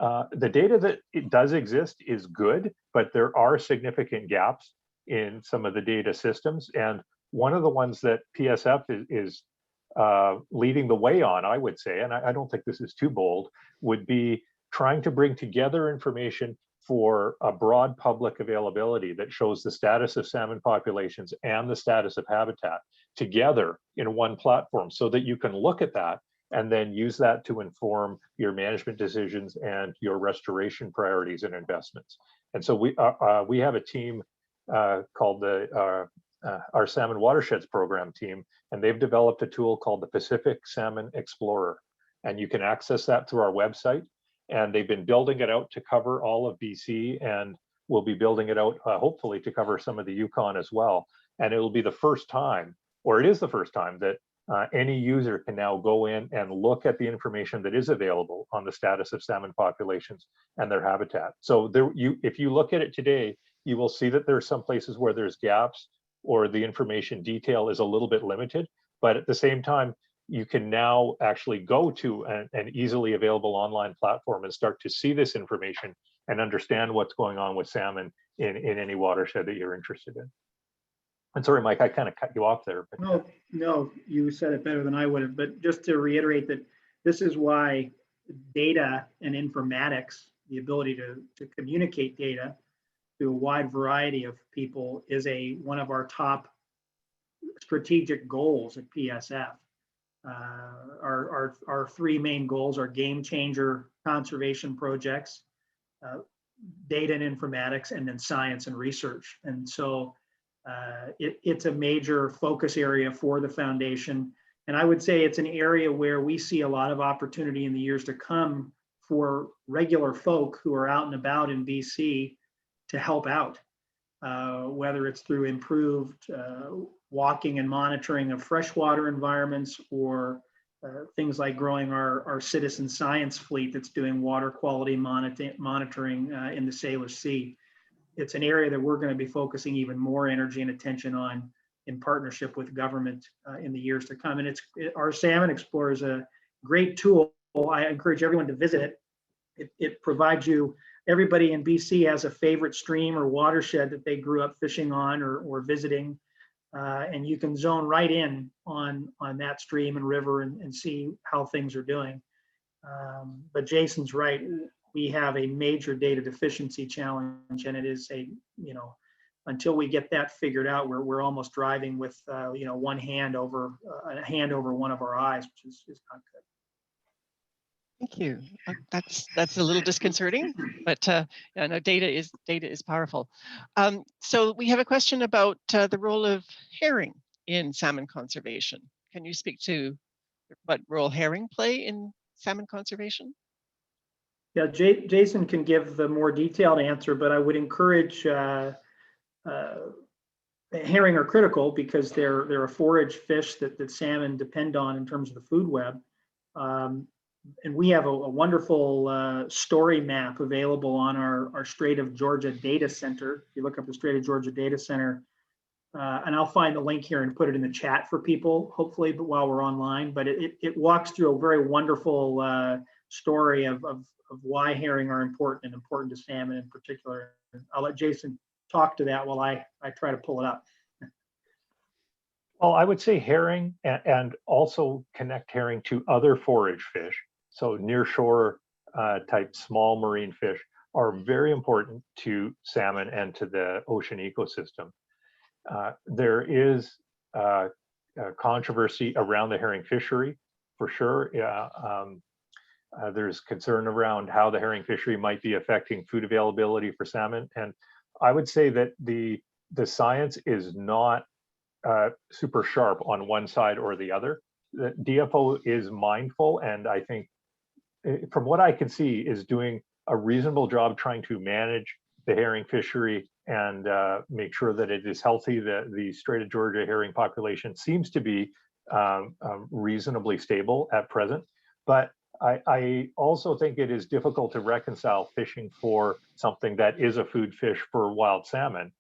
the data that it does exist is good, but there are significant gaps in some of the data systems. And one of the ones that PSF is leading the way on, I would say, and I don't think this is too bold, would be trying to bring together information for a broad public availability that shows the status of salmon populations and the status of habitat together in one platform so that you can look at that and then use that to inform your management decisions and your restoration priorities and investments. And so we have a team called our Salmon Watersheds Program team, and they've developed a tool called the Pacific Salmon Explorer. And you can access that through our website. And they've been building it out to cover all of BC, and we'll be building it out hopefully to cover some of the Yukon as well. And it will be the first time, or it is the first time, that any user can now go in and look at the information that is available on the status of salmon populations and their habitat. So if you look at it today, you will see that there are some places where there's gaps or the information detail is a little bit limited, but at the same time, you can now actually go to an easily available online platform and start to see this information and understand what's going on with salmon in any watershed that you're interested in. And sorry, Mike, I kind of cut you off there. But No, you said it better than I would have. But just to reiterate that this is why data and informatics, the ability to communicate data to a wide variety of people, is one of our top strategic goals at PSF. Our three main goals are game changer conservation projects, data and informatics, and then science and research. And so it's a major focus area for the foundation. And I would say it's an area where we see a lot of opportunity in the years to come for regular folk who are out and about in BC to help out, whether it's through improved walking and monitoring of freshwater environments, or things like growing our citizen science fleet that's doing water quality monitoring in the Salish Sea. It's an area that we're going to be focusing even more energy and attention on in partnership with government in the years to come. And our Salmon Explorer is a great tool. I encourage everyone to visit it. It provides you, everybody in BC has a favorite stream or watershed that they grew up fishing on or visiting. And you can zone right in on that stream and river and see how things are doing. But Jason's right. We have a major data deficiency challenge, and it is until we get that figured out, we're almost driving with one hand over one of our eyes, which is not good. Thank you. That's a little disconcerting, but no, data is powerful. So we have a question about the role of herring in salmon conservation. Can you speak to what role herring play in salmon conservation? Yeah, Jason can give the more detailed answer, but I would encourage herring are critical because they're a forage fish that salmon depend on in terms of the food web. And we have a wonderful story map available on our Strait of Georgia Data Center. If you look up the Strait of Georgia Data Center, and I'll find the link here and put it in the chat for people, hopefully, but while we're online. But it walks through a very wonderful story of why herring are important to salmon in particular. I'll let Jason talk to that while I try to pull it up. Well, I would say herring and also connect herring to other forage fish. So nearshore type small marine fish are very important to salmon and to the ocean ecosystem. There is controversy around the herring fishery, for sure. There's concern around how the herring fishery might be affecting food availability for salmon. And I would say that the science is not super sharp on one side or the other. The DFO is mindful, and I think, from what I can see, is doing a reasonable job trying to manage the herring fishery and make sure that it is healthy. The Strait of Georgia herring population seems to be reasonably stable at present, but I also think it is difficult to reconcile fishing for something that is a food fish for wild salmon.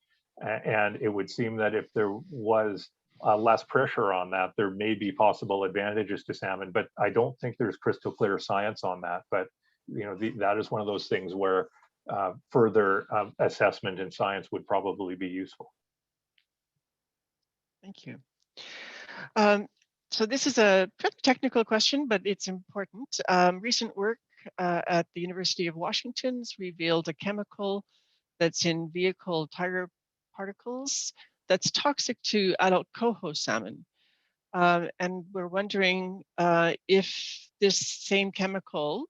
And it would seem that if there was less pressure on that, there may be possible advantages to salmon, but I don't think there's crystal clear science on that. But that is one of those things where further assessment and science would probably be useful. Thank you. So this is a technical question, but it's important. Recent work at the University of Washington has revealed a chemical that's in vehicle tire particles that's toxic to adult coho salmon. And we're wondering if this same chemical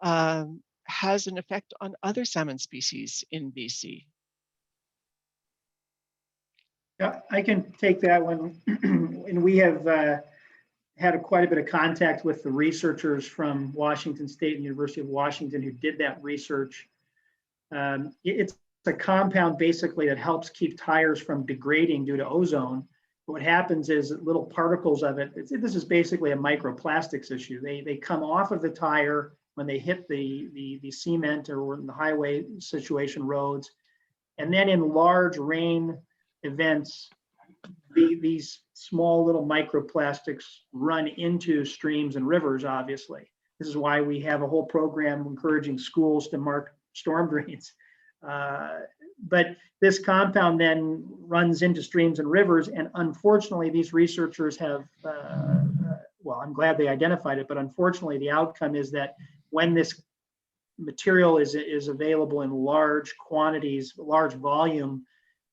has an effect on other salmon species in BC. Yeah, I can take that one. And we have had quite a bit of contact with the researchers from Washington State and University of Washington who did that research. It's a compound basically that helps keep tires from degrading due to ozone. But what happens is little particles of it, this is basically a microplastics issue. They come off of the tire when they hit the cement or in the highway situation roads. And then in large rain events, these small little microplastics run into streams and rivers, obviously. This is why we have a whole program encouraging schools to mark storm drains. But this compound then runs into streams and rivers, and unfortunately, these researchers have, well, I'm glad they identified it, but unfortunately, the outcome is that when this material is available in large quantities, large volume,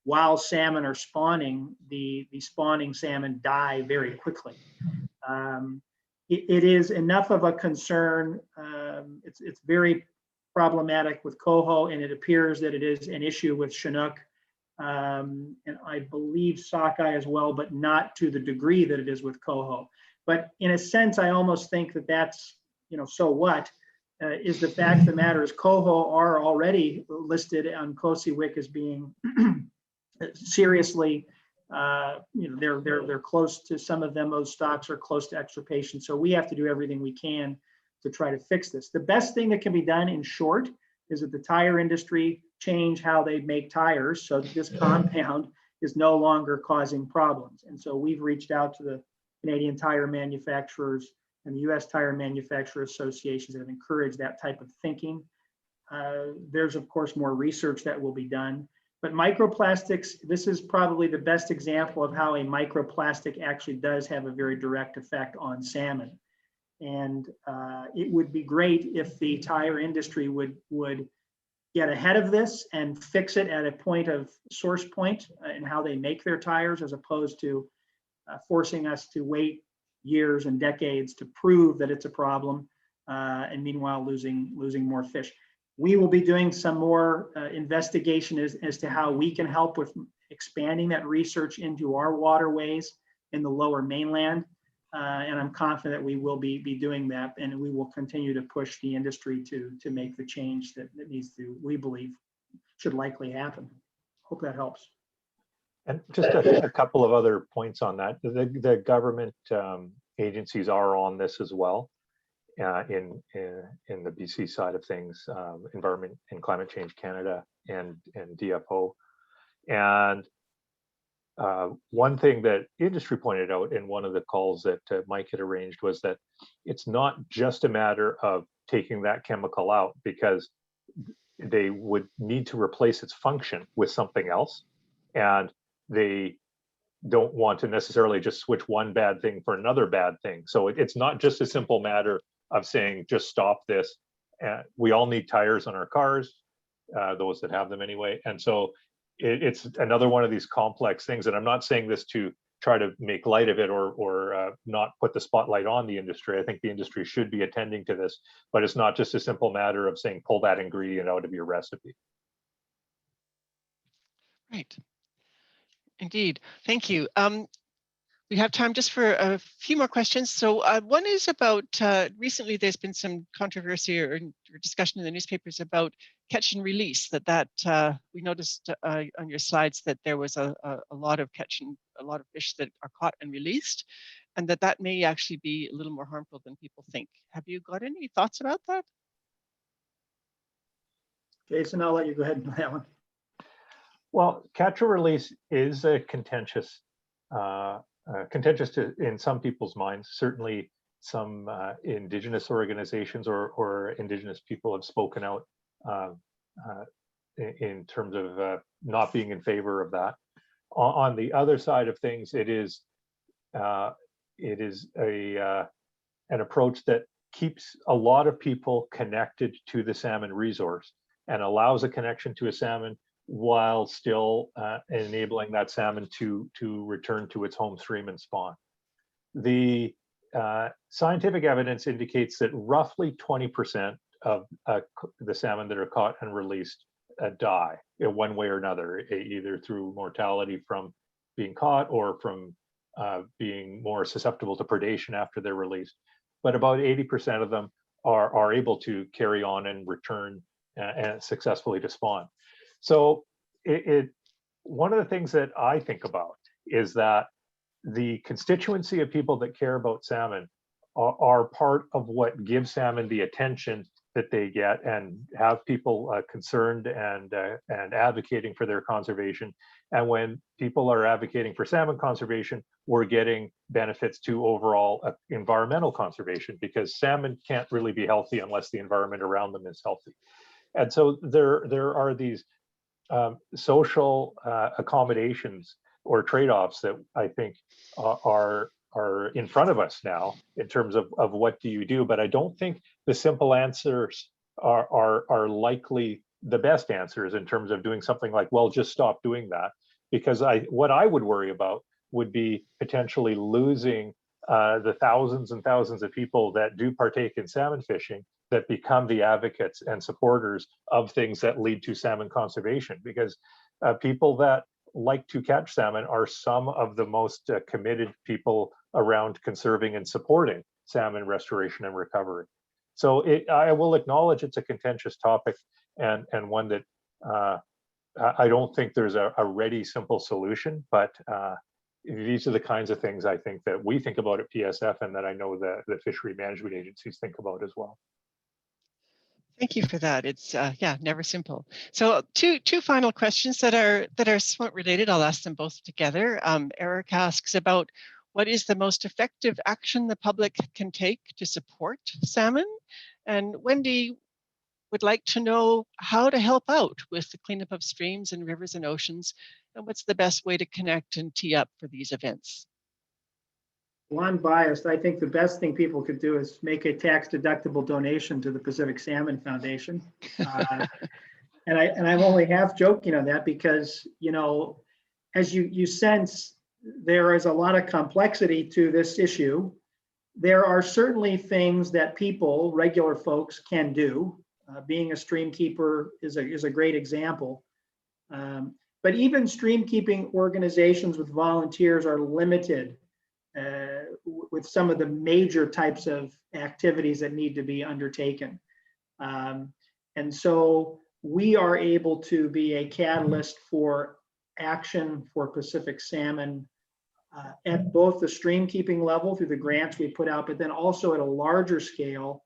while salmon are spawning, the spawning salmon die very quickly. It is enough of a concern. It's very problematic with coho, and it appears that it is an issue with Chinook, and I believe sockeye as well, but not to the degree that it is with coho. But in a sense, I almost think that that's, so what? Is the fact of the matter is coho are already listed on COSEWIC as being seriously, they're close to, some of them, those stocks are close to extirpation. So we have to do everything we can to try to fix this. The best thing that can be done, in short, is that the tire industry change how they make tires so that this compound is no longer causing problems. And so we've reached out to the Canadian tire manufacturers and the US Tire Manufacturer Associations that have encouraged that type of thinking. There's, of course, more research that will be done. But microplastics, this is probably the best example of how a microplastic actually does have a very direct effect on salmon. And it would be great if the tire industry would get ahead of this and fix it at a point of source point in how they make their tires, as opposed to forcing us to wait years and decades to prove that it's a problem, and meanwhile losing more fish. We will be doing some more investigation as to how we can help with expanding that research into our waterways in the lower mainland. And I'm confident that we will be doing that, and we will continue to push the industry to make the change that needs to, we believe, should likely happen. Hope that helps. And just a couple of other points on that. The government agencies are on this as well. In the BC side of things, Environment and Climate Change Canada and DFO. And one thing that industry pointed out in one of the calls that Mike had arranged was that it's not just a matter of taking that chemical out, because they would need to replace its function with something else. And they don't want to necessarily just switch one bad thing for another bad thing. So it's not just a simple matter of saying, just stop this. We all need tires on our cars, those that have them anyway. And so it's another one of these complex things. And I'm not saying this to try to make light of it or not put the spotlight on the industry. I think the industry should be attending to this, but it's not just a simple matter of saying, pull that ingredient out of your recipe. Right. Indeed. Thank you. We have time just for a few more questions. So one is about, recently there's been some controversy or discussion in the newspapers about catch and release, that we noticed on your slides that there was a lot of a lot of fish that are caught and released, and that may actually be a little more harmful than people think. Have you got any thoughts about that? Jason, I'll let you go ahead and do that one. Well, catch and release is a contentious in some people's minds. Certainly some Indigenous organizations or Indigenous people have spoken out in terms of not being in favor of that. On the other side of things, it is an approach that keeps a lot of people connected to the salmon resource and allows a connection to a salmon while still enabling that salmon to return to its home stream and spawn. The scientific evidence indicates that roughly 20% of the salmon that are caught and released die in one way or another, either through mortality from being caught or from being more susceptible to predation after they're released. But about 80% of them are able to carry on and return and successfully to spawn. So one of the things that I think about is that the constituency of people that care about salmon are part of what gives salmon the attention that they get and have people concerned and advocating for their conservation. And when people are advocating for salmon conservation, we're getting benefits to overall environmental conservation, because salmon can't really be healthy unless the environment around them is healthy. And so there are these social accommodations or trade-offs that I think are in front of us now in terms of what do you do. But I don't think the simple answers are likely the best answers in terms of doing something like, well, just stop doing that. Because what I would worry about would be potentially losing the thousands and thousands of people that do partake in salmon fishing, that become the advocates and supporters of things that lead to salmon conservation. Because people that like to catch salmon are some of the most committed people around conserving and supporting salmon restoration and recovery. So I will acknowledge it's a contentious topic, and one that I don't think there's a ready, simple solution, but these are the kinds of things I think that we think about at PSF, and that I know the fishery management agencies think about as well. Thank you for that. It's yeah, never simple. So two final questions that are somewhat related. I'll ask them both together. Eric asks about what is the most effective action the public can take to support salmon, and Wendy would like to know how to help out with the cleanup of streams and rivers and oceans, and what's the best way to connect and tee up for these events. Well, I'm biased. I think the best thing people could do is make a tax-deductible donation to the Pacific Salmon Foundation. And I'm only half joking on that, because, you know, as you sense, there is a lot of complexity to this issue. There are certainly things that people, regular folks, can do. Being a stream keeper is a great example. But even stream keeping organizations with volunteers are limited with some of the major types of activities that need to be undertaken. And so we are able to be a catalyst for action for Pacific salmon at both the stream keeping level through the grants we put out, but then also at a larger scale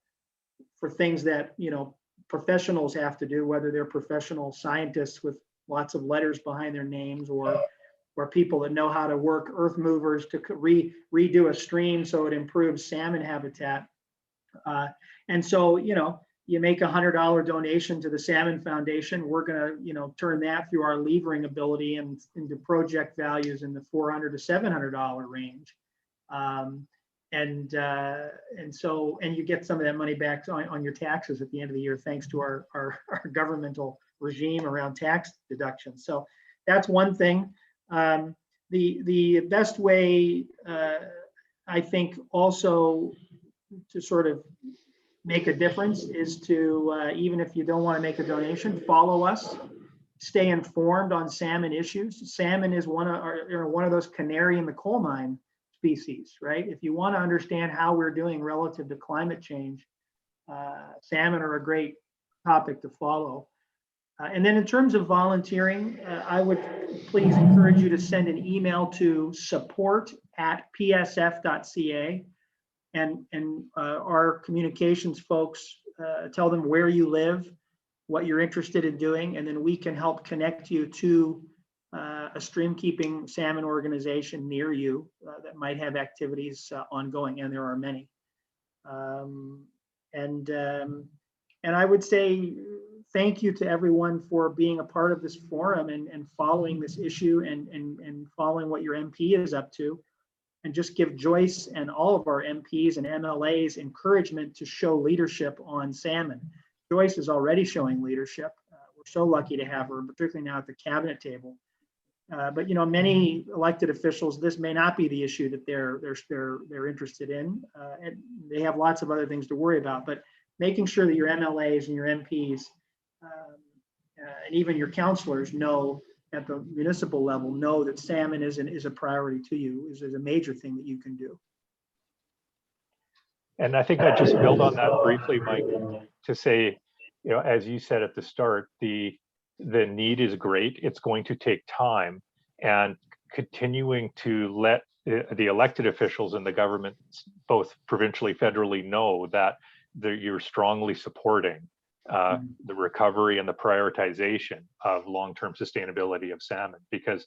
for things that, you know, professionals have to do, whether they're professional scientists with lots of letters behind their names, or people that know how to work earth movers to redo a stream so it improves salmon habitat. And so, you know, you make $100 donation to the Salmon Foundation, we're going to, turn that through our levering ability and into project values in the $400 to $700 range. And you get some of that money back on your taxes at the end of the year, thanks to our governmental regime around tax deductions. So that's one thing. The best way, I think, also to sort of make a difference is to, even if you don't want to make a donation, follow us, stay informed on salmon issues. Salmon is one of those canary in the coal mine species, right? If you want to understand how we're doing relative to climate change, salmon are a great topic to follow. And then in terms of volunteering, I would please encourage you to send an email to support@psf.ca, and our communications folks, tell them where you live, what you're interested in doing, and then we can help connect you to a stream keeping salmon organization near you that might have activities ongoing, and there are many. And I would say thank you to everyone for being a part of this forum and following this issue and following what your MP is up to. And just give Joyce and all of our MPs and MLAs encouragement to show leadership on salmon. Joyce is already showing leadership. We're so lucky to have her, particularly now at the cabinet table. But many elected officials, this may not be the issue that they're interested in, and they have lots of other things to worry about. But making sure that your MLAs and your MPs and even your councilors know at the municipal level that salmon is a priority to you is a major thing that you can do. And I think I'd just build on that briefly, Mike, to say, as you said at the start, the need is great. It's going to take time, and continuing to let the elected officials in the government, both provincially, federally, know that you're strongly supporting the recovery and the prioritization of long-term sustainability of salmon, because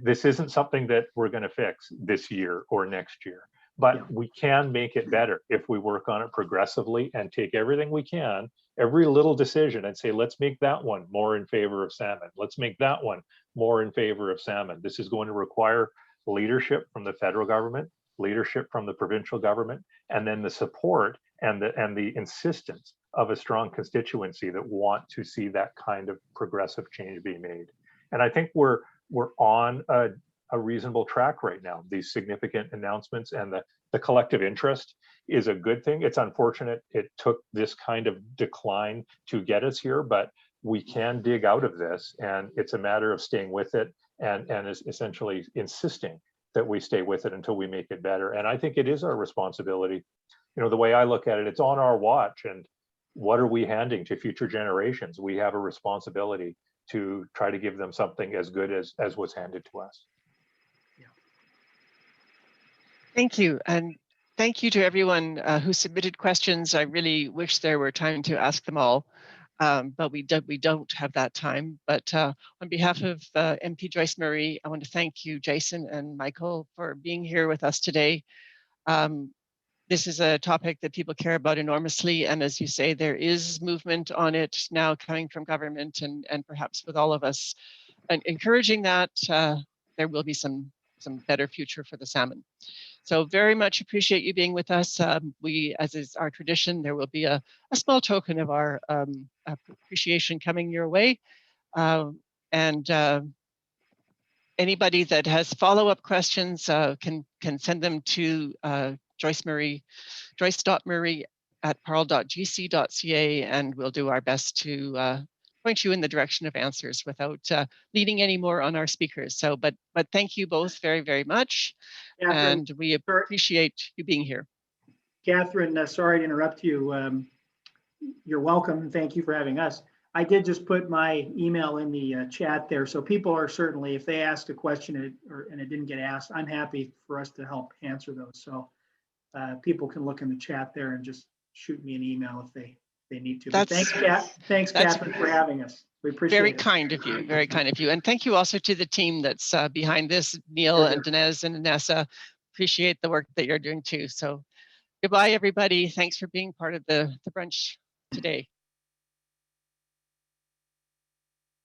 this isn't something that we're going to fix this year or next year, but we can make it better if we work on it progressively and take everything we can, every little decision, and say, let's make that one more in favor of salmon. Let's make that one more in favor of salmon. This is going to require leadership from the federal government, leadership from the provincial government, and then the support and the insistence of a strong constituency that want to see that kind of progressive change be made. And I think we're on a reasonable track right now. These significant announcements and the collective interest is a good thing. It's unfortunate it took this kind of decline to get us here, but we can dig out of this, and it's a matter of staying with it and is essentially insisting that we stay with it until we make it better. And I think it is our responsibility. The way I look at it, it's on our watch, and what are we handing to future generations? We have a responsibility to try to give them something as good as was handed to us. Thank you. And thank you to everyone who submitted questions. I really wish there were time to ask them all, but we don't have that time. But on behalf of MP Joyce Murray, I want to thank you, Jason and Michael, for being here with us today. This is a topic that people care about enormously. And as you say, there is movement on it now coming from government and perhaps with all of us. And encouraging that, there will be some better future for the salmon. So very much appreciate you being with us. We, as is our tradition, there will be a small token of our appreciation coming your way. Anybody that has follow-up questions can send them to joyce.murray@parle.gc.ca, and we'll do our best to point you in the direction of answers without leading any more on our speakers. So, but thank you both very, very much. Catherine, and we appreciate you being here. Catherine, sorry to interrupt you. You're welcome, and thank you for having us. I did just put my email in the chat there, so people are certainly, if they asked a question and it didn't get asked, I'm happy for us to help answer those. So people can look in the chat there and just shoot me an email if they need to. But thanks, Catherine, for having us. We appreciate it. Very kind of you, very kind of you. And thank you also to the team that's behind this, Neil and Dinesh and Inessa. Appreciate the work that you're doing too. So goodbye, everybody. Thanks for being part of the brunch today.